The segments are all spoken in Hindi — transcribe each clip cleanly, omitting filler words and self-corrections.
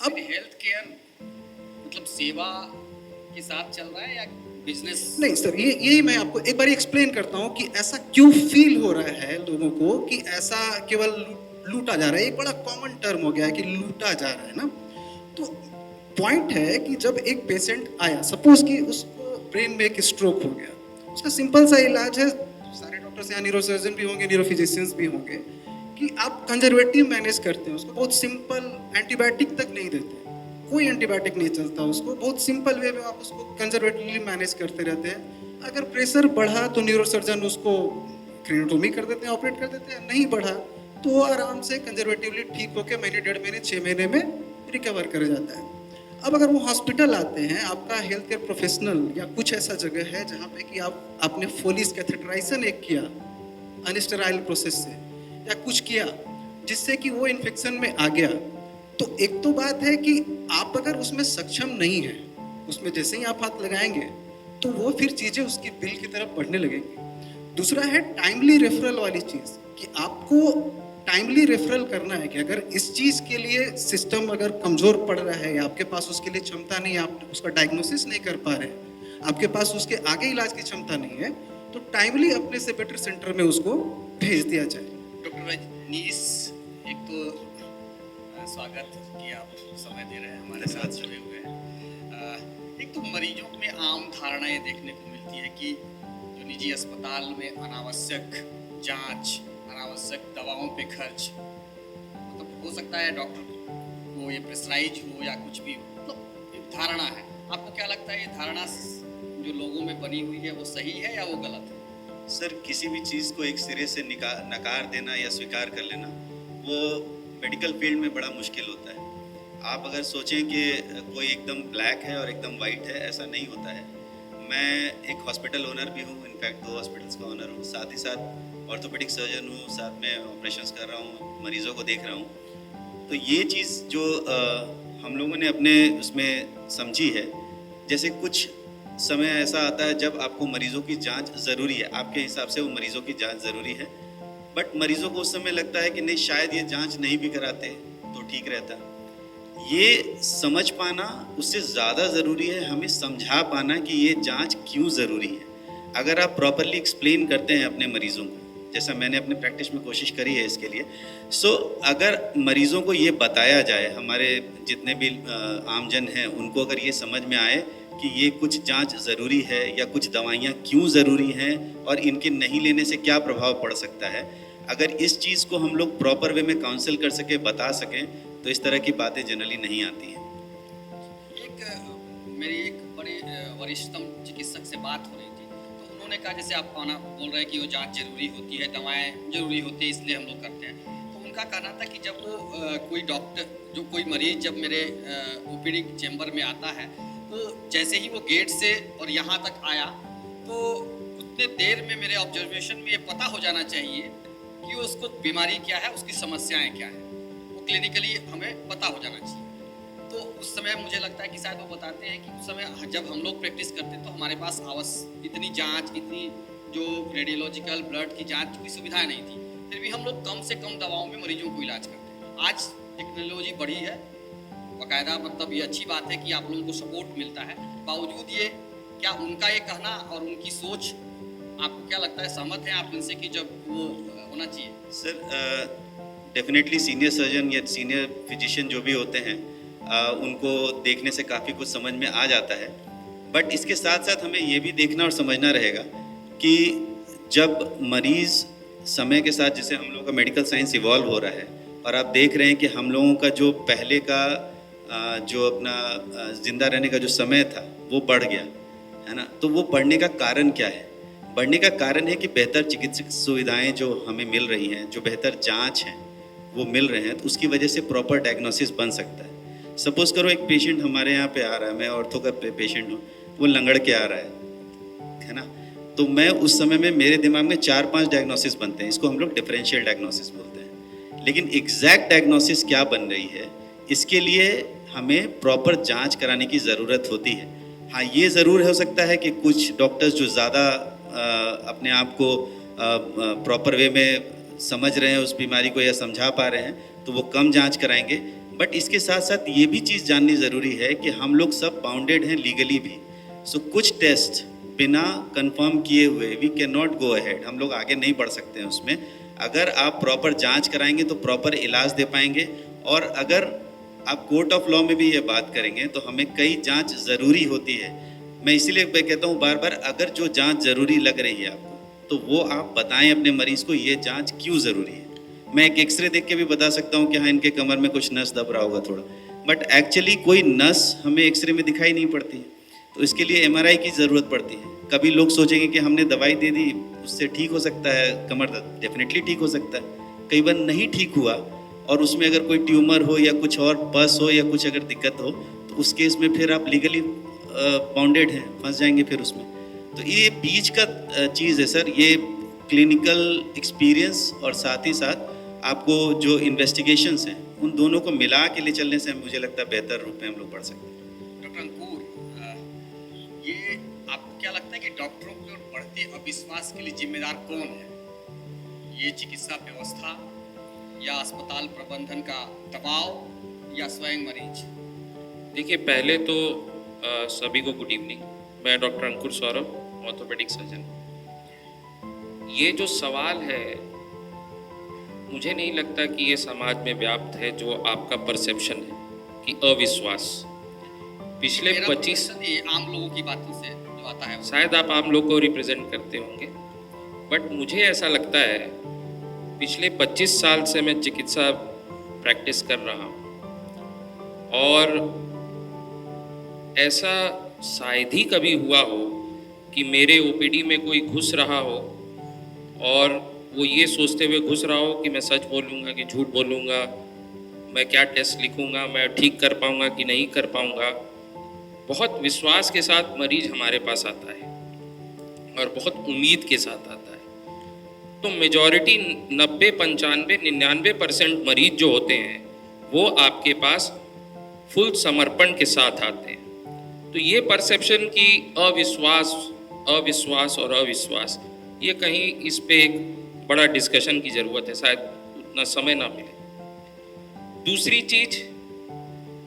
अब हेल्थ केयर मतलब सेवा के साथ चल रहा है या बिजनेस? नहीं सर, ये यही मैं आपको एक बार एक्सप्लेन करता हूँ कि ऐसा क्यों फील हो रहा है लोगों को कि ऐसा केवल लूटा जा रहा है। एक बड़ा कॉमन टर्म हो गया है कि लूटा जा रहा है ना। तो पॉइंट है कि जब एक पेशेंट आया, सपोज कि उसको ब्रेन में एक स्ट्रोक हो गया, उसका सिंपल सा इलाज है, सारे डॉक्टर्स यहाँ न्यूरोसर्जन भी होंगे, न्यूरोफिजिशियंस भी होंगे, कि आप कंजर्वेटिव मैनेज करते हैं उसको, बहुत सिंपल, एंटीबायोटिक तक नहीं देते, कोई एंटीबायोटिक नहीं चलता उसको, बहुत सिंपल वे में आप उसको कंजर्वेटिवली मैनेज करते रहते हैं। अगर प्रेशर बढ़ा तो न्यूरोसर्जन उसको क्रेनियोटोमी कर देते हैं, ऑपरेट कर देते हैं, नहीं बढ़ा तो वो आराम से कंजर्वेटिवली ठीक होकर महीने, 1.5 महीने, 6 महीने में रिकवर कर जाता है। अब अगर वो हॉस्पिटल आते हैं, आपका हेल्थ केयर प्रोफेशनल या कुछ ऐसा जगह है जहाँ पे कि आपने फोलिस कैथेटराइजेशन एक किया अनस्टेराइल प्रोसेस से, या कुछ किया जिससे कि वो इन्फेक्शन में आ गया, तो एक तो बात है कि आप अगर उसमें सक्षम नहीं है, उसमें जैसे ही आप हाथ लगाएंगे तो वो फिर चीजें उसकी बिल की तरफ बढ़ने लगेंगी। दूसरा है टाइमली रेफरल वाली चीज, कि आपको टाइमली रेफरल करना है कि अगर इस चीज के लिए सिस्टम अगर कमजोर पड़ रहा है या आपके पास उसके लिए क्षमता नहीं है, आप उसका डायग्नोसिस नहीं कर पा रहे हैं, आपके पास उसके आगे इलाज की क्षमता नहीं है, तो टाइमली अपने से बेटर सेंटर में उसको भेज दिया जाए। डॉक्टर रजनीश, एक तो स्वागत कि आप समय दे रहे हैं, हमारे साथ जुड़े हुए हैं। एक तो मरीजों में आम धारणाएं देखने को मिलती है कि जो निजी अस्पताल में अनावश्यक जांच, अनावश्यक दवाओं पे खर्च, मतलब हो सकता है डॉक्टर को ये प्रेशराइज हो या कुछ भी, मतलब एक धारणा है। आपको क्या लगता है ये धारणा जो लोगों में बनी हुई है वो सही है या वो गलत है? सर, किसी भी चीज़ को एक सिरे से नकार देना या स्वीकार कर लेना, वो मेडिकल फील्ड में बड़ा मुश्किल होता है। आप अगर सोचें कि कोई एकदम ब्लैक है और एकदम वाइट है, ऐसा नहीं होता है। मैं एक हॉस्पिटल ओनर भी हूँ, इनफैक्ट 2 हॉस्पिटल्स का ओनर हूँ, साथ ही साथ ऑर्थोपेडिक सर्जन हूँ, साथ में ऑपरेशंस कर रहा हूँ, मरीज़ों को देख रहा हूँ। तो ये चीज़ जो हम लोगों ने अपने उसमें समझी है, जैसे कुछ समय ऐसा आता है जब आपको मरीजों की जांच ज़रूरी है, आपके हिसाब से वो मरीजों की जांच ज़रूरी है, बट मरीजों को उस समय लगता है कि नहीं, शायद ये जांच नहीं भी कराते तो ठीक रहता। ये समझ पाना उससे ज़्यादा ज़रूरी है, हमें समझा पाना कि ये जांच क्यों ज़रूरी है। अगर आप प्रॉपरली एक्सप्लेन करते हैं अपने मरीज़ों को, जैसा मैंने अपने प्रैक्टिस में कोशिश करी है इसके लिए, अगर मरीज़ों को ये बताया जाए, हमारे जितने भी आमजन हैं उनको अगर ये समझ में आए कि ये कुछ जांच ज़रूरी है या कुछ दवाइयाँ क्यों ज़रूरी हैं और इनके नहीं लेने से क्या प्रभाव पड़ सकता है, अगर इस चीज़ को हम लोग प्रॉपर वे में काउंसिल कर सके, बता सकें, तो इस तरह की बातें जनरली नहीं आती हैं। मेरी एक बड़े वरिष्ठतम चिकित्सक से बात हो रही थी, तो उन्होंने कहा जैसे आप बोल रहे हैं कि वो जांच जरूरी होती है, दवाएं जरूरी होती है, इसलिए हम लोग करते हैं। तो उनका कहना था कि जब वो कोई डॉक्टर, जो कोई मरीज जब मेरे ओपीडी चैम्बर में आता है, तो जैसे ही वो गेट से और यहाँ तक आया, तो उतने देर में मेरे ऑब्जर्वेशन में ये पता हो जाना चाहिए कि उसको बीमारी क्या है, उसकी समस्याएं क्या है, वो क्लिनिकली हमें पता हो जाना चाहिए। तो उस समय मुझे लगता है कि शायद वो बताते हैं कि उस समय जब हम लोग प्रैक्टिस करते तो हमारे पास इतनी जांच, इतनी जो रेडियोलॉजिकल ब्लड की जांच की सुविधा नहीं थी, फिर भी हम लोग कम से कम दवाओं में मरीजों को इलाज करते हैं। आज टेक्नोलॉजी बढ़ी है, बाकायदा, मतलब ये अच्छी बात है कि आप लोगों को सपोर्ट मिलता है। बावजूद ये, क्या उनका ये कहना और उनकी सोच, आपको क्या लगता है, सहमत हैं आप इनसे कि जब वो होना चाहिए? सर, डेफिनेटली सीनियर सर्जन या सीनियर फिजिशियन जो भी होते हैं, उनको देखने से काफ़ी कुछ समझ में आ जाता है, बट इसके साथ साथ हमें ये भी देखना और समझना रहेगा कि जब मरीज़ समय के साथ, जैसे हम लोगों का मेडिकल साइंस इवॉल्व हो रहा है और आप देख रहे हैं कि हम लोगों का जो पहले का जो अपना ज़िंदा रहने का जो समय था वो बढ़ गया है ना। तो वो बढ़ने का कारण क्या है? बढ़ने का कारण है कि बेहतर चिकित्सक सुविधाएं जो हमें मिल रही हैं, जो बेहतर जांच हैं वो मिल रहे हैं, तो उसकी वजह से प्रॉपर डायग्नोसिस बन सकता है। सपोज़ करो एक पेशेंट हमारे यहाँ पे आ रहा है, मैं ऑर्थो का पेशेंट हूँ, वो लंगड़ के आ रहा है ना, तो मैं उस समय में मेरे दिमाग में 4-5 डायग्नोसिस बनते हैं, इसको हम लोग डिफरेंशियल डायग्नोसिस बोलते हैं। लेकिन एग्जैक्ट डायग्नोसिस क्या बन रही है, इसके लिए हमें प्रॉपर जांच कराने की ज़रूरत होती है। हाँ, ये ज़रूर हो सकता है कि कुछ डॉक्टर्स जो ज़्यादा अपने आप को प्रॉपर वे में समझ रहे हैं उस बीमारी को या समझा पा रहे हैं, तो वो कम जांच कराएंगे, बट इसके साथ साथ ये भी चीज़ जाननी ज़रूरी है कि हम लोग सब बाउंडेड हैं लीगली भी। सो कुछ टेस्ट बिना कंफर्म किए हुए we can not go ahead, हम लोग आगे नहीं बढ़ सकते हैं उसमें। अगर आप प्रॉपर जांच कराएंगे तो प्रॉपर इलाज दे पाएंगे, और अगर आप कोर्ट ऑफ लॉ में भी ये बात करेंगे तो हमें कई जांच ज़रूरी होती है। मैं इसीलिए मैं कहता हूँ बार बार, अगर जो जांच ज़रूरी लग रही है आपको तो वो आप बताएं अपने मरीज़ को ये जांच क्यों ज़रूरी है। मैं एक एक्सरे देख के भी बता सकता हूँ कि हाँ इनके कमर में कुछ नस दब रहा होगा थोड़ा, बट एक्चुअली कोई नस हमें एक्सरे में दिखाई नहीं पड़ती है, तो इसके लिए एमआरआई की ज़रूरत पड़ती है। कभी लोग सोचेंगे कि हमने दवाई दे दी उससे ठीक हो सकता है कमर दर्द, डेफिनेटली ठीक हो सकता है। कई बार नहीं ठीक हुआ और उसमें अगर कोई ट्यूमर हो या कुछ और पस हो या कुछ अगर दिक्कत हो तो उस केस में फिर आप लीगली बाउंडेड हैं, फंस जाएंगे फिर उसमें। तो ये बीच का चीज़ है सर, ये क्लिनिकल एक्सपीरियंस और साथ ही साथ आपको जो इन्वेस्टिगेशंस हैं उन दोनों को मिला के ले चलने से मुझे लगता है बेहतर रूप में हम लोग बढ़ सकते हैं। डॉक्टर अंकुर, ये आपको क्या लगता है कि डॉक्टरों की ओर बढ़ते अविश्वास के लिए जिम्मेदार कौन है? ये चिकित्सा व्यवस्था या अस्पताल प्रबंधन का दबाव या स्वयं मरीज? देखिए, पहले तो सभी को गुड इवनिंग। मैं डॉक्टर अंकुर सौरभ, ऑर्थोपेडिक सर्जन। ये जो सवाल है, मुझे नहीं लगता कि ये समाज में व्याप्त है जो आपका परसेप्शन है कि अविश्वास। पिछले मेरा 25 ये आम लोगों की बातों से जो आता है वो। शायद आप आम लोग को रिप्रेजेंट करते होंगे, बट मुझे ऐसा लगता है पिछले 25 साल से मैं चिकित्सा प्रैक्टिस कर रहा हूँ और ऐसा शायद ही कभी हुआ हो कि मेरे ओपीडी में कोई घुस रहा हो और वो ये सोचते हुए घुस रहा हो कि मैं सच बोलूँगा कि झूठ बोलूँगा, मैं क्या टेस्ट लिखूँगा, मैं ठीक कर पाऊँगा कि नहीं कर पाऊँगा। बहुत विश्वास के साथ मरीज हमारे पास आता है और बहुत उम्मीद के साथ आता है। तो मेजॉरिटी 90, 95, 99% मरीज जो होते हैं वो आपके पास फुल समर्पण के साथ आते हैं। तो ये परसेप्शन की अविश्वास और अविश्वास, ये कहीं इस पे एक बड़ा डिस्कशन की ज़रूरत है, शायद उतना समय ना मिले। दूसरी चीज़,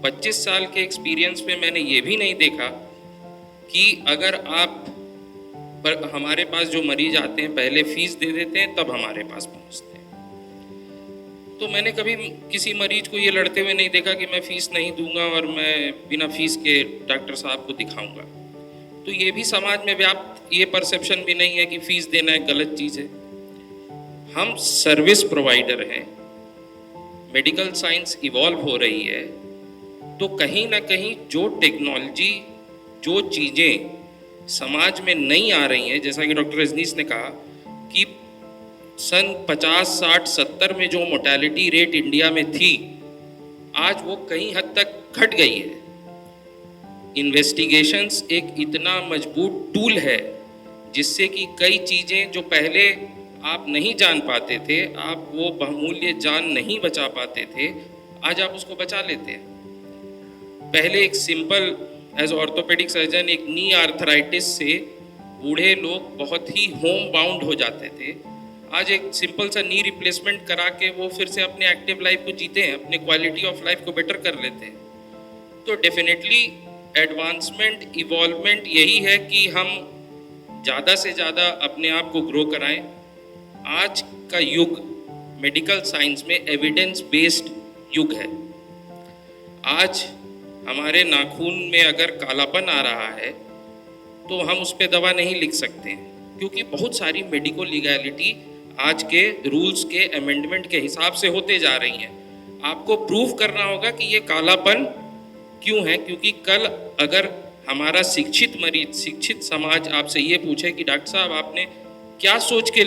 25 साल के एक्सपीरियंस में मैंने ये भी नहीं देखा कि अगर आप पर हमारे पास जो मरीज आते हैं पहले फीस दे देते हैं तब हमारे पास पहुंचते हैं। तो मैंने कभी किसी मरीज को ये लड़ते हुए नहीं देखा कि मैं फीस नहीं दूंगा और मैं बिना फीस के डॉक्टर साहब को दिखाऊंगा। तो ये भी समाज में व्याप्त ये परसेप्शन भी नहीं है कि फीस देना एक गलत चीज़ है। हम सर्विस प्रोवाइडर हैं, मेडिकल साइंस इवॉल्व हो रही है, तो कहीं ना कहीं जो टेक्नोलॉजी, जो चीज़ें समाज में नहीं आ रही हैं, जैसा कि डॉक्टर रजनीश ने कहा कि सन 50, 60, 70 में जो मोर्टेलिटी रेट इंडिया में थी, आज वो कहीं हद तक घट गई है। इन्वेस्टिगेशंस एक इतना मजबूत टूल है जिससे कि कई चीज़ें जो पहले आप नहीं जान पाते थे, आप वो बहुमूल्य जान नहीं बचा पाते थे, आज आप उसको बचा लेते हैं। पहले एक सिंपल एज ऑर्थोपेडिक सर्जन एक नी आर्थराइटिस से बूढ़े लोग बहुत ही होम बाउंड हो जाते थे। आज एक सिंपल सा नी रिप्लेसमेंट करा के वो फिर से अपने एक्टिव लाइफ को जीते हैं, अपने क्वालिटी ऑफ लाइफ को बेटर कर लेते हैं। तो डेफिनेटली एडवांसमेंट, इवॉल्वमेंट यही है कि हम ज़्यादा से ज़्यादा अपने आप को ग्रो कराएं। आज का युग मेडिकल साइंस में एविडेंस बेस्ड युग है। आज हमारे नाखून में अगर कालापन आ रहा है तो हम उस पर दवा नहीं लिख सकते हैं, क्योंकि बहुत सारी मेडिको लीगैलिटी आज के रूल्स के अमेंडमेंट के हिसाब से होते जा रही हैं। आपको प्रूव करना होगा कि ये कालापन क्यों है, क्योंकि कल अगर हमारा शिक्षित मरीज, शिक्षित समाज आपसे ये पूछे कि डॉक्टर साहब आपने क्या सोच के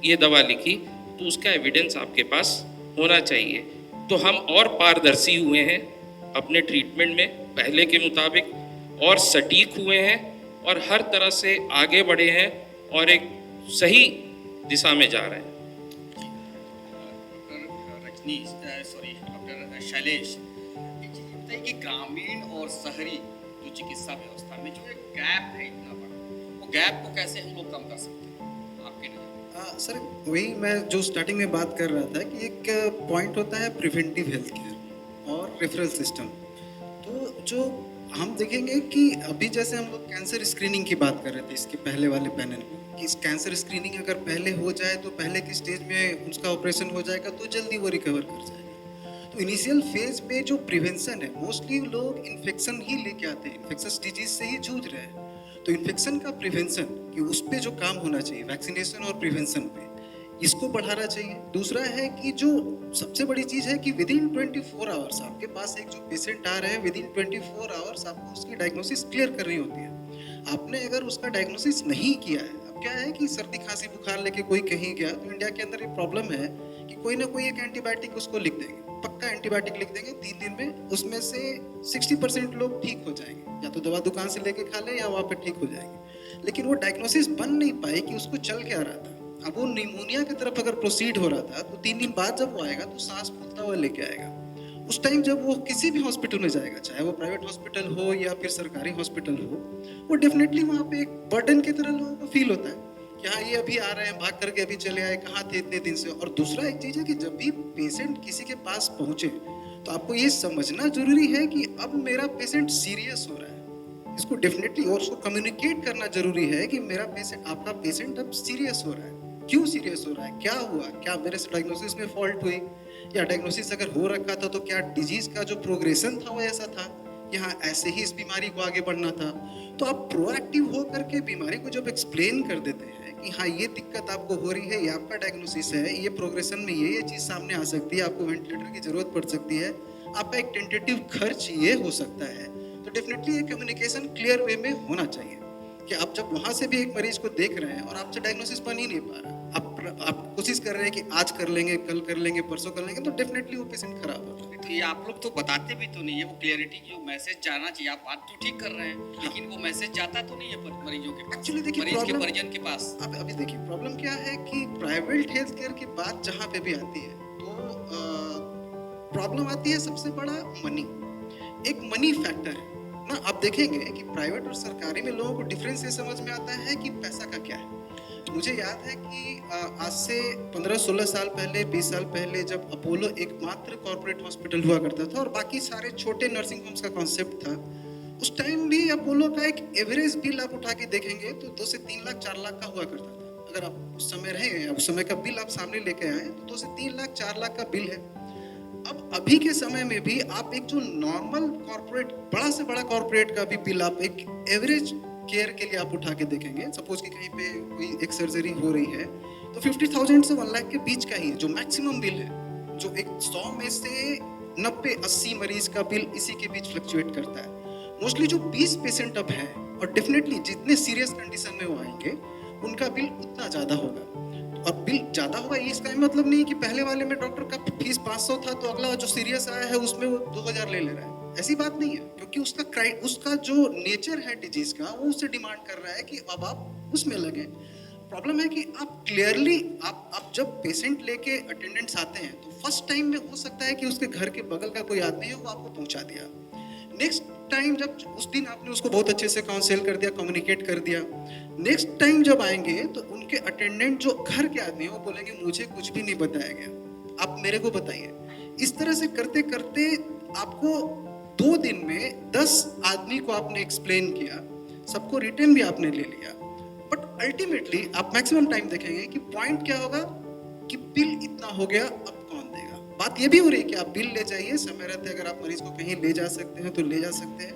ये दवा लिखी, तो उसका एविडेंस आपके पास होना चाहिए। तो हम और पारदर्शी हुए हैं अपने ट्रीटमेंट में पहले के मुताबिक, और सटीक हुए हैं और हर तरह से आगे बढ़े हैं और एक सही दिशा में जा रहे हैं। डॉक्टर शैलेश, एक चीज़ बताइए कि ग्रामीण और शहरी जो चिकित्सा व्यवस्था में जो एक गैप है इतना बड़ा, वो गैप को कैसे हम लोग कम कर सकते हैं आपके नज़र? सर वही मैं जो स्टार्टिंग में बात कर रहा था कि एक पॉइंट होता है प्रिवेंटिव हेल्थ केयर और रेफरल सिस्टम। तो जो हम देखेंगे कि अभी जैसे हम लोग कैंसर स्क्रीनिंग की बात कर रहे थे इसके पहले वाले पैनल में, कि इस कैंसर स्क्रीनिंग अगर पहले हो जाए तो पहले की स्टेज में उसका ऑपरेशन हो जाएगा तो जल्दी वो रिकवर कर जाएगा। तो इनिशियल फेज में जो प्रिवेंशन है, मोस्टली लोग इन्फेक्शन ही लेके आते हैं, इन्फेक्शस डिजीज से ही जूझ रहे हैं। तो इन्फेक्शन का प्रिवेंशन, कि उस पे जो काम होना चाहिए वैक्सीनेशन और प्रिवेंशन पे, इसको बढ़ाना चाहिए। दूसरा है कि जो सबसे बड़ी चीज़ है कि विद इन 24 आवर्स आपके पास एक जो पेशेंट आ रहे हैं, विद इन 24 आवर्स आपको उसकी डायग्नोसिस क्लियर करनी होती है। आपने अगर उसका डायग्नोसिस नहीं किया है, अब क्या है कि सर्दी खांसी बुखार लेके कोई कहीं गया तो इंडिया के अंदर ये प्रॉब्लम है कि कोई ना कोई एक एंटीबायोटिक उसको लिख देंगे, पक्का एंटीबायोटिक लिख देंगे 3 दिन में, उसमें से 60% लोग ठीक हो जाएंगे, या तो दवा दुकान से लेके खा ले या वहाँ पे ठीक हो जाएंगे। लेकिन वो डायग्नोसिस बन नहीं पाए कि उसको चल क्या रहा था। अब वो निमोनिया की तरफ अगर प्रोसीड हो रहा था तो 3 दिन बाद जब वो आएगा तो सांस फूलता हुआ लेके आएगा। उस टाइम जब वो किसी भी हॉस्पिटल में जाएगा, चाहे वो प्राइवेट हॉस्पिटल हो या फिर सरकारी हॉस्पिटल हो, वो डेफिनेटली वहाँ पे एक बर्डन की तरह लोगों को फील होता है कि हाँ ये अभी आ रहे हैं, भाग करके अभी चले आए, कहाँ थे इतने दिन से। और दूसरा एक चीज़ है कि जब भी पेशेंट किसी के पास पहुँचे तो आपको ये समझना जरूरी है कि अब मेरा पेशेंट सीरियस हो रहा है। इसको डेफिनेटली और उसको कम्युनिकेट करना जरूरी है कि मेरा पेशेंट, आपका पेशेंट अब सीरियस हो रहा है। क्यों सीरियस हो रहा है, क्या हुआ, क्या मेरे से डायग्नोसिस में फॉल्ट हुई, या डायग्नोसिस अगर हो रखा था तो क्या डिजीज का जो प्रोग्रेशन था वो ऐसा था कि हाँ ऐसे ही इस बीमारी को आगे बढ़ना था। तो आप प्रोएक्टिव हो करके बीमारी को जब एक्सप्लेन कर देते हैं कि हाँ ये दिक्कत आपको हो रही है, ये आपका डायग्नोसिस है, ये प्रोग्रेशन में ये चीज़ सामने आ सकती है, आपको वेंटिलेटर की जरूरत पड़ सकती है, आपका एक टेंटेटिव खर्च ये हो सकता है, तो डेफिनेटली ये कम्युनिकेशन क्लियर वे में होना चाहिए कि आप जब वहाँ से भी एक मरीज को देख रहे हैं और आपसे डायग्नोसिस बन ही नहीं पा रहा, आप कोशिश कर रहे हैं कि आज कर लेंगे, कल कर लेंगे, परसों कर लेंगे, तो डेफिनेटली वो पेशेंट खराब होगा। तो ये आप लोग तो बताते भी तो नहीं है, वो क्लियरिटी जो मैसेज जाना चाहिए, आप बात तो ठीक कर रहे हैं लेकिन वो मैसेज जाता तो नहीं है मरीजों के पास, एक्चुअली देखिए मरीज के परिजन के पास। अब अभी देखिए प्रॉब्लम क्या है कि प्राइवेट हेल्थ केयर की बात जहाँ पे भी आती है तो प्रॉब्लम आती है सबसे बड़ा मनी, एक मनी फैक्टर है ना। आप देखेंगे कि प्राइवेट और सरकारी में लोगों को डिफरेंस ये समझ में आता है कि पैसा का क्या है। मुझे याद है कि आज से 15-16 साल पहले, 20 साल पहले, जब अपोलो एकमात्र कॉर्पोरेट हॉस्पिटल हुआ करता था और बाकी सारे छोटे नर्सिंग होम्स का कॉन्सेप्ट था, उस टाइम भी अपोलो का एक एवरेज बिल आप उठा के देखेंगे तो 2 से 3 लाख 4 लाख का हुआ करता था। अगर आप उस समय रहे, उस समय का बिल आप सामने लेके आए तो 2 से 3 लाख 4 लाख का बिल है। अब अभी के समय में भी आप एक जो नॉर्मल कॉर्पोरेट, बड़ा से बड़ा कॉर्पोरेट का भी बिल आप एक एवरेज केयर के लिए आप उठा के देखेंगे, सपोज कि कहीं पे कोई एक सर्जरी हो रही है तो 50,000 से 1 लाख के बीच का ही है जो मैक्सिमम बिल है, जो एक 100 में से 90-80 मरीज का बिल इसी के बीच फ्लक्चुएट करता है। मोस्टली जो 20 पेशेंट अब हैं और डेफिनेटली जितने सीरियस कंडीशन में वो आएंगे उनका बिल उतना ज़्यादा होगा। और बिल ज़्यादा होगा इसका मतलब नहीं कि पहले वाले में डॉक्टर का फीस 500 था तो अगला जो सीरियस आया है उसमें वो 2000 ले रहा है, ऐसी बात नहीं है, क्योंकि उसका जो नेचर है डिजीज का वो उससे डिमांड कर रहा है कि अब आप उसमें लगे। प्रॉब्लम है कि आप क्लियरली आप जब पेशेंट लेके अटेंडेंट्स आते हैं तो फर्स्ट टाइम में हो सकता है कि उसके घर के बगल का कोई आदमी है वो आपको पहुंचा दिया, नेक्स्ट टाइम जब उस दिन आपने उसको बहुत अच्छे से काउंसिल कर दिया, कम्युनिकेट कर दिया, नेक्स्ट टाइम जब आएंगे तो उनके अटेंडेंट जो घर के आदमी है वो बोलेंगे मुझे कुछ भी नहीं बताया गया, आप मेरे को बताइए। इस तरह से करते करते आपको 2 दिन में 10 आदमी को आपने एक्सप्लेन किया, सबको रिटर्न भी आपने ले लिया, बट अल्टीमेटली आप मैक्सिमम टाइम देखेंगे कि पॉइंट क्या होगा कि बिल इतना हो गया, अब कौन देगा। बात ये भी हो रही है कि आप बिल ले जाइए, समय रहते अगर आप मरीज को कहीं ले जा सकते हैं तो ले जा सकते हैं,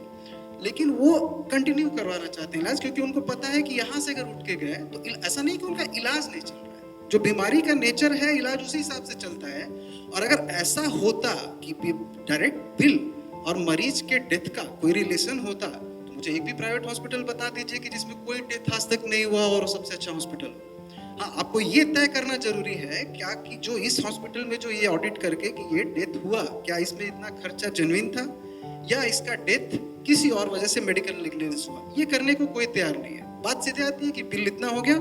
लेकिन वो कंटिन्यू करवाना चाहते हैं इलाज, क्योंकि उनको पता है कि यहाँ से अगर उठ के गए तो ऐसा नहीं कि उनका इलाज नहीं चल रहा है, जो बीमारी का नेचर है इलाज उसी हिसाब से चलता है। और अगर ऐसा होता कि डायरेक्ट बिल और मरीज के डेथ का कोई रिलेशन होता तो मुझे एक भी प्राइवेट हॉस्पिटल बता दीजिए कि जिसमें कोई डेथ आज तक नहीं हुआ और सबसे अच्छा हॉस्पिटल हो। हाँ, आपको ये तय करना जरूरी है क्या कि जो इस हॉस्पिटल में जो ये ऑडिट करके कि ये डेथ हुआ, क्या इसमें इतना खर्चा जेन्युइन था या इसका डेथ किसी और वजह से मेडिकल नेग्लिजेंस हुआ, ये करने को कोई तैयार नहीं है। बात सीधे आती है कि बिल इतना हो गया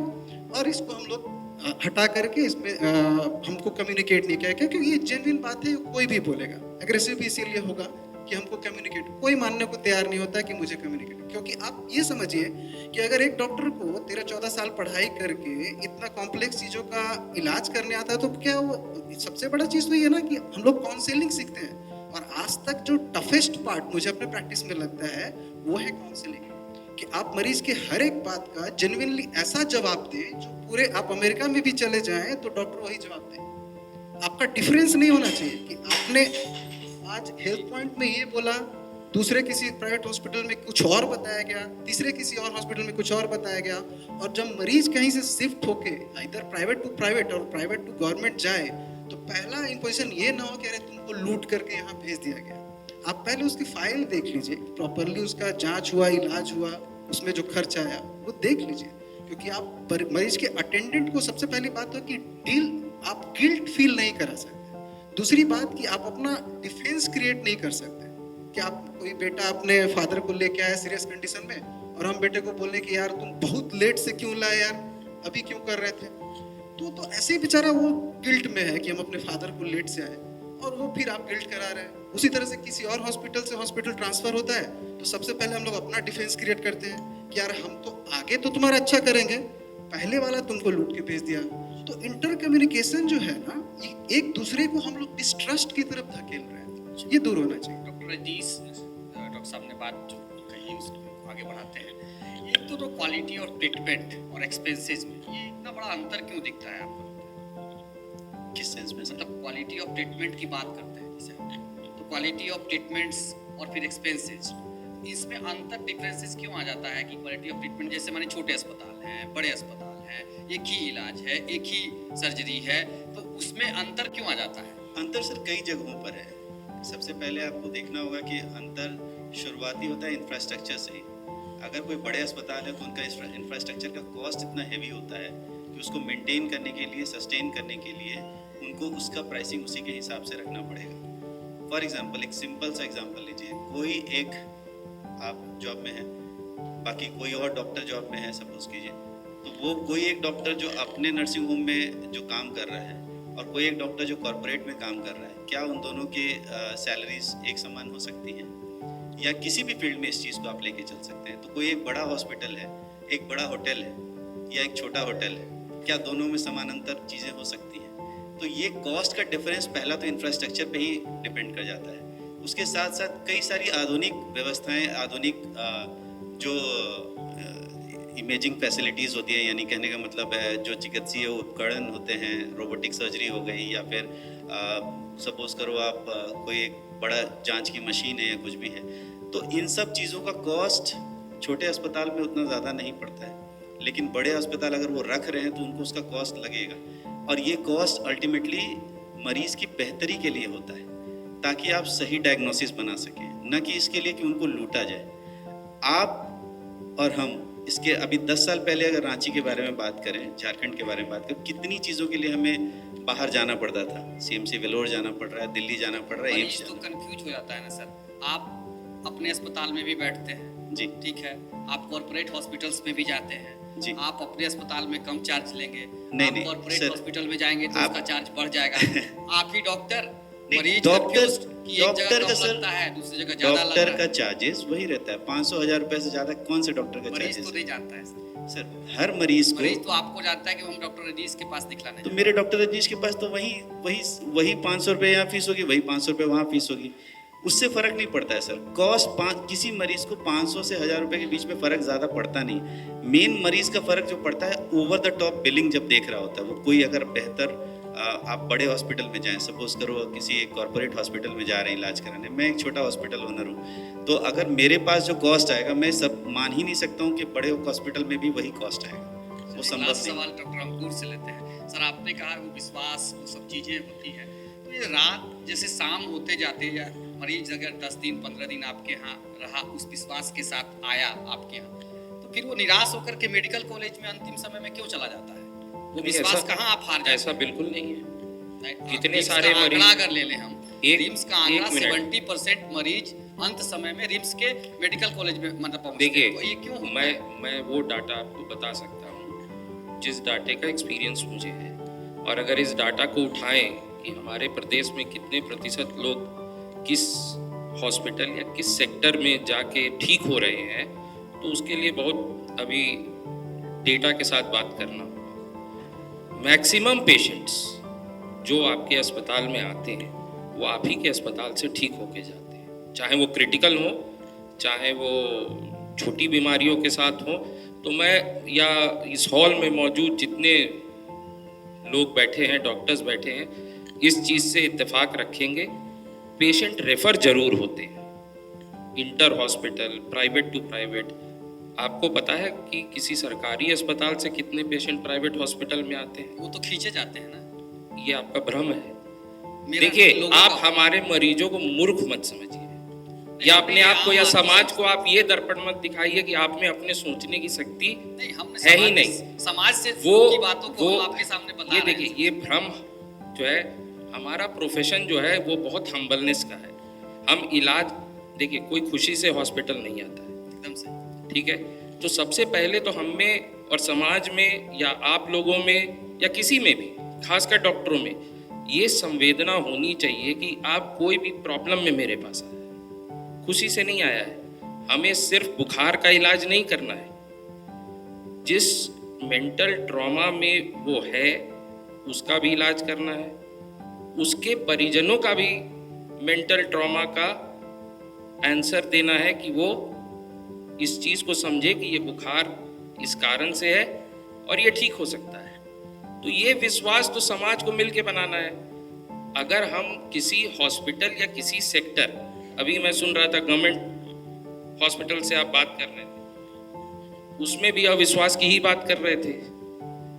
और इसको हम लोग हटा करके इसमें हमको कम्युनिकेट नहीं किया, क्योंकि ये जेन्युइन बात है, कोई भी बोलेगा। एग्रेसिव भी इसीलिए होगा कि हमको कम्युनिकेट, कोई मानने को तैयार नहीं होता कि मुझे कम्युनिकेट, क्योंकि आप ये समझिए कि अगर एक डॉक्टर को 13-14 साल पढ़ाई करके इतना कॉम्प्लेक्स चीज़ों का इलाज करने आता है तो क्या वो सबसे बड़ा चीज़ तो ये है ना कि हम लोग काउंसलिंग सीखते हैं। और आज तक जो टफेस्ट पार्ट मुझे अपने प्रैक्टिस में लगता है वो है काउंसलिंग, कि आप मरीज के हर एक बात का जेन्युइनली ऐसा जवाब दें जो पूरे, आप अमेरिका में भी चले जाएं तो डॉक्टर वही जवाब दे। आपका डिफरेंस नहीं होना चाहिए कि आपने आज हेल्थ पॉइंट में ये बोला, दूसरे किसी प्राइवेट हॉस्पिटल में कुछ और बताया गया, तीसरे किसी और हॉस्पिटल में कुछ और बताया गया, और जब मरीज कहीं से शिफ्ट होके इधर प्राइवेट टू प्राइवेट और प्राइवेट टू गवर्नमेंट जाए तो पहला इंपोजिशन ये ना हो कि अरे तुमको लूट करके यहाँ भेज दिया गया। आप पहले उसकी फाइल देख लीजिए, प्रॉपरली उसका जांच हुआ, इलाज हुआ, उसमें जो खर्च आया वो देख लीजिए, क्योंकि आप मरीज के अटेंडेंट को सबसे पहली बात हो कि आप गिल्ट फील नहीं करा सकते। दूसरी बात कि आप अपना डिफेंस क्रिएट नहीं कर सकते कि आप कोई बेटा अपने फादर को लेके आया सीरियस कंडीशन में और हम बेटे को बोले कि यार तुम बहुत लेट से क्यों लाए यार, अभी क्यों कर रहे थे, तो ऐसे ही बेचारा वो गिल्ट में है कि हम अपने फादर को लेट से आए और वो फिर आप गिल्ट करा रहे हैं। उसी तरह से किसी और हॉस्पिटल से हॉस्पिटल ट्रांसफर होता है तो सबसे पहले हम लोग अपना डिफेंस क्रिएट करते हैं कि यार हम तो आगे तो तुम्हारा अच्छा करेंगे, पहले वाला तुमको लूट के भेज दिया। तो इंटर कम्युनिकेशन जो है ना, ये एक दूसरे को हम लोग डिस्ट्रस्ट की तरफ धकेल रहे हैं, ये दूर होना चाहिए। डॉक्टर अजीज, डॉक्टर साहब ने बात जो कही उसको आगे बढ़ाते हैं। एक तो क्वालिटी और ट्रीटमेंट और एक्सपेंसेस में ये इतना बड़ा अंतर क्यों दिखता है आपको? किस सेंस में? मतलब क्वालिटी ऑफ ट्रीटमेंट की बात करते हैं जैसे, तो क्वालिटी ऑफ ट्रीटमेंट्स और फिर एक्सपेंसेस, इसमें अंतर डिफरेंसेस क्यों आ जाता है कि क्वालिटी ऑफ ट्रीटमेंट जैसे माने छोटे अस्पताल हैं, बड़े अस्पताल हैं, एक ही इलाज है, एक ही सर्जरी है, तो उसमें अंतर क्यों आ जाता है? अंतर सर कई जगहों पर है। सबसे पहले आपको देखना होगा कि अंतर शुरुआती होता है इंफ्रास्ट्रक्चर से ही। अगर कोई बड़े अस्पताल है तो उनका इंफ्रास्ट्रक्चर का कॉस्ट इतना हैवी होता है कि उसको मेंटेन करने के लिए, सस्टेन करने के लिए उनको उसका प्राइसिंग उसी के हिसाब से रखना पड़ेगा। फॉर एग्जांपल, एक सिंपल सा एग्जांपल लीजिए, कोई एक आप जॉब में है, बाकी कोई और डॉक्टर जॉब में है सपोज कीजिए, तो वो कोई एक डॉक्टर जो अपने नर्सिंग होम में जो काम कर रहा है और कोई एक डॉक्टर जो कॉर्पोरेट में काम कर रहा है, क्या उन दोनों के सैलरीज एक समान हो सकती हैं? या किसी भी फील्ड में इस चीज़ को आप लेके चल सकते हैं। तो कोई एक बड़ा हॉस्पिटल है, एक बड़ा होटल है या एक छोटा होटल है, क्या दोनों में समानांतर चीज़ें हो सकती हैं? तो ये कॉस्ट का डिफरेंस पहला तो इंफ्रास्ट्रक्चर पे ही डिपेंड कर जाता है। उसके साथ साथ कई सारी आधुनिक व्यवस्थाएं, आधुनिक जो इमेजिंग फैसिलिटीज़ होती है, यानी कहने का मतलब है जो चिकित्सीय उपकरण होते हैं, रोबोटिक सर्जरी हो गई या फिर सपोज करो आप कोई एक बड़ा जांच की मशीन है या कुछ भी है, तो इन सब चीज़ों का कॉस्ट छोटे अस्पताल में उतना ज़्यादा नहीं पड़ता है, लेकिन बड़े अस्पताल अगर वो रख रहे हैं तो उनको उसका कॉस्ट लगेगा, और ये कॉस्ट अल्टीमेटली मरीज़ की बेहतरी के लिए होता है ताकि आप सही डायग्नोसिस बना सकें, न कि इसके लिए कि उनको लूटा जाए। आप और हम इसके अभी 10 साल पहले अगर रांची के बारे में बात करें, झारखंड के बारे में बात करें, कितनी चीज़ों के लिए हमें बाहर जाना पड़ता था। सीएमसी वेलोर जाना पड़ रहा है, दिल्ली जाना पड़ रहा है। मरीज तो कंफ्यूज हो जाता है ना सर। आप अपने अस्पताल में भी बैठते हैं जी, ठीक है, आप कॉर्पोरेट हॉस्पिटल्स में भी जाते हैं जी, आप अपने अस्पताल में कम चार्ज लेंगे, नहीं, आप नहीं, कॉर्पोरेट सर, हॉस्पिटल में जाएंगे तो आप- उसका चार्ज बढ़ जाएगा। आप ही डॉक्टर, मरीज डॉक्टर confused कि एक डॉक्टर जगह का कम सर, लगता है, दूसरी जगह ज्यादा लग डॉक्टर रहा का है। चार्जेस वही रहता है, 500,000 रुपए से ज़्यादा कौन से डॉक्टर का मरीज चार्जेस? तो नहीं जानता है सर। सर हर मरीज मरीज को, तो आपको जानता है कि हम डॉक्टर अजीज के पास दिखलाने तो जाते मेरे डॉक्टर रजीश के पास तो वही 500 रुपये यहाँ फीस होगी, वही 500 रुपये वहाँ फीस होगी, उससे फ़र्क नहीं पड़ता है सर। कॉस्ट किसी मरीज को 500 से 1000 रुपये के बीच में फ़र्क ज़्यादा पड़ता नहीं। मेन मरीज का फ़र्क जो पड़ता है ओवर द टॉप बिलिंग जब देख रहा होता है वो। कोई अगर बेहतर आप बड़े हॉस्पिटल में जाएं, सपोज करो किसी एक कॉर्पोरेट हॉस्पिटल में जा रहे हैं इलाज कराने, मैं एक छोटा हॉस्पिटल ओनर हूँ, तो अगर मेरे पास जो कॉस्ट आएगा मैं सब मान ही नहीं सकता हूँ कि बड़े हॉस्पिटल में भी वही कॉस्ट आएगा, वो संभव लास्ट नहीं। सवाल डॉक्टर अंकुर से लेते हैं। सर आपने कहा वो विश्वास, वो सब चीजें होती हैं, तो ये रात जैसे शाम होते जाते या मरीज अगर 10 दिन 15 दिन आपके यहाँ रहा, उस विश्वास के साथ आया आपके यहाँ, तो फिर वो निराश होकर के मेडिकल कॉलेज में अंतिम समय में क्यों चला जाता है? वो नहीं, विश्वास ऐसा- कहाँ आप हार जाते ऐसा हैं? बिल्कुल नहीं है। नहीं, कितने रिम्स सारे का आंकड़ा मरीज- अगर ले लें हम, एक- रिम्स का आंकड़ा एक मिनट। 70% मरीज अंत समय में रिम्स के मेडिकल कॉलेज में मतलब पहुंचते हैं। देखिए, तो ये क्यों होता है? मैं वो डाटा आपको बता सकता हूँ जिस डाटे का एक्सपीरियंस मुझे है, और अगर इस डाटा को उठाएं कि हमारे प्रदेश में कितने प्रतिशत लोग किस हॉस्पिटल या किस सेक्टर में जाके ठीक हो रहे हैं, तो उसके लिए बहुत अभी डेटा के साथ बात करना होगा। मैक्सिमम पेशेंट्स जो आपके अस्पताल में आते हैं वो आप ही के अस्पताल से ठीक होके जाते हैं, चाहे वो क्रिटिकल हो, चाहे वो छोटी बीमारियों के साथ हो। तो मैं या इस हॉल में मौजूद जितने लोग बैठे हैं, डॉक्टर्स बैठे हैं, इस चीज़ से इत्तेफाक रखेंगे, पेशेंट रेफर जरूर होते हैं inter hospital, private to private. आपको पता है कि किसी सरकारी अस्पताल से कितने पेशेंट प्राइवेट हॉस्पिटल में आते हैं? वो तो खींचे जाते हैं ना। ये आपका भ्रम है। मेरा देखिए, लोगों आप का- हमारे मरीजों को मूर्ख मत समझिए, या अपने आप को या समाज को आप ये दर्पण मत दिखाइए कि आप में अपने सोचने की शक्ति नहीं, हमने है ही समाज- नहीं। समाज से वो की बातों को हम आपके सामने बता ये रहे हैं। देखिए, ये भ्रम जो है, हमारा प्रोफेशन जो है वो बहुत हम्बलनेस का है। हम इलाज, देखिए, कोई खुशी से हॉस्पिटल नहीं आता है, एकदम से। ठीक है? तो सबसे पहले तो हम में और समाज में या आप लोगों में या किसी में भी, खासकर डॉक्टरों में, ये संवेदना होनी चाहिए कि आप कोई भी प्रॉब्लम में मेरे पास आए, खुशी से नहीं आया है। हमें सिर्फ बुखार का इलाज नहीं करना है, जिस मेंटल ट्रॉमा में वो है उसका भी इलाज करना है, उसके परिजनों का भी मेंटल ट्रॉमा का आंसर देना है कि वो इस चीज़ को समझे कि ये बुखार इस कारण से है और ये ठीक हो सकता है। तो ये विश्वास तो समाज को मिलके बनाना है। अगर हम किसी हॉस्पिटल या किसी सेक्टर, अभी मैं सुन रहा था गवर्नमेंट हॉस्पिटल से आप बात कर रहे थे, उसमें भी अविश्वास की ही बात कर रहे थे।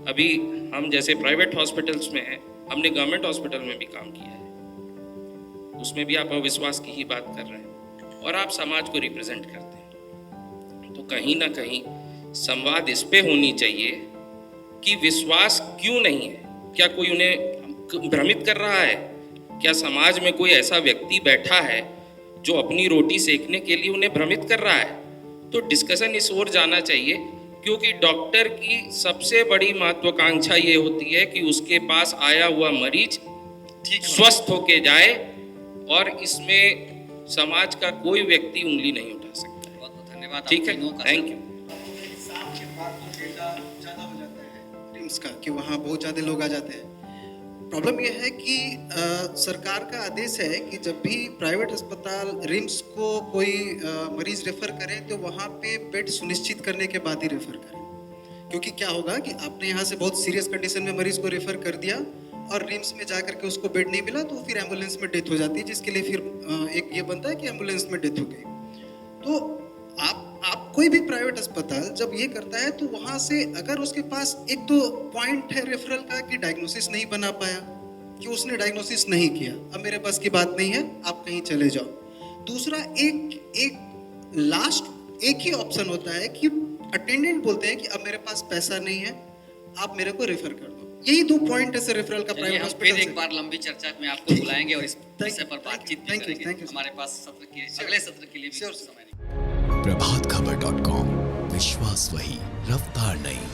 अभी हम जैसे प्राइवेट हॉस्पिटल्स में हैं, हमने गवर्नमेंट हॉस्पिटल में भी काम किया है, उसमें भी आप अविश्वास की ही बात कर रहे हैं और आप समाज को रिप्रेजेंट करते हैं। तो कहीं ना कहीं संवाद इस पे होनी चाहिए कि विश्वास क्यों नहीं है, क्या कोई उन्हें भ्रमित कर रहा है, क्या समाज में कोई ऐसा व्यक्ति बैठा है जो अपनी रोटी सेकने के लिए उन्हें भ्रमित कर रहा है? तो डिस्कशन इस ओर जाना चाहिए, क्योंकि डॉक्टर की सबसे बड़ी महत्वाकांक्षा ये होती है कि उसके पास आया हुआ मरीज ठीक स्वस्थ होके जाए, और इसमें समाज का कोई व्यक्ति उंगली नहीं उठा सकता है। बहुत बहुत धन्यवाद। ठीक है, आप तीनों का। Thank you. एग्जाम के बाद तो डेटा ज़्यादा हो जाता है रिम्स का, कि वहाँ बहुत ज़्यादा लोग आ जाते हैं। प्रॉब्लम यह है कि सरकार का आदेश है कि जब भी प्राइवेट अस्पताल रिम्स को कोई मरीज रेफर करें तो वहाँ पे बेड सुनिश्चित करने के बाद ही रेफर करें, क्योंकि क्या होगा कि आपने यहाँ से बहुत सीरियस कंडीशन में मरीज को रेफर कर दिया और रिम्स में जाकर के उसको बेड नहीं मिला, तो फिर एम्बुलेंस में डेथ हो जाती है, जिसके लिए फिर एक ये बनता है कि एम्बुलेंस में डेथ हो गई। तो आप कोई भी प्राइवेट अस्पताल जब ये करता है तो वहाँ से अगर उसके पास एक तो पॉइंट है रेफरल का कि डायग्नोसिस नहीं बना पाया, कि उसने डायग्नोसिस नहीं किया, अब मेरे पास की बात नहीं है, आप कहीं चले जाओ। दूसरा एक लास्ट एक ही ऑप्शन होता है कि अटेंडेंट बोलते हैं कि अब मेरे पास पैसा नहीं है, आप मेरे को रेफर कर दो। यही दो पॉइंट है सर रेफरल का चलिए, प्राइवेट हम हॉस्पिटल फिर से। एक बार लंबी चर्चा में आपको बुलाएंगे और इस विषय पर बातचीत भी thank you, करेंगे। thank you, sir. हमारे पास सत्र के अगले सत्र के लिए भी Sure, कुछ sir. समय नहीं। प्रभातखबर.com, विश्वास वही, रफ्तार नहीं।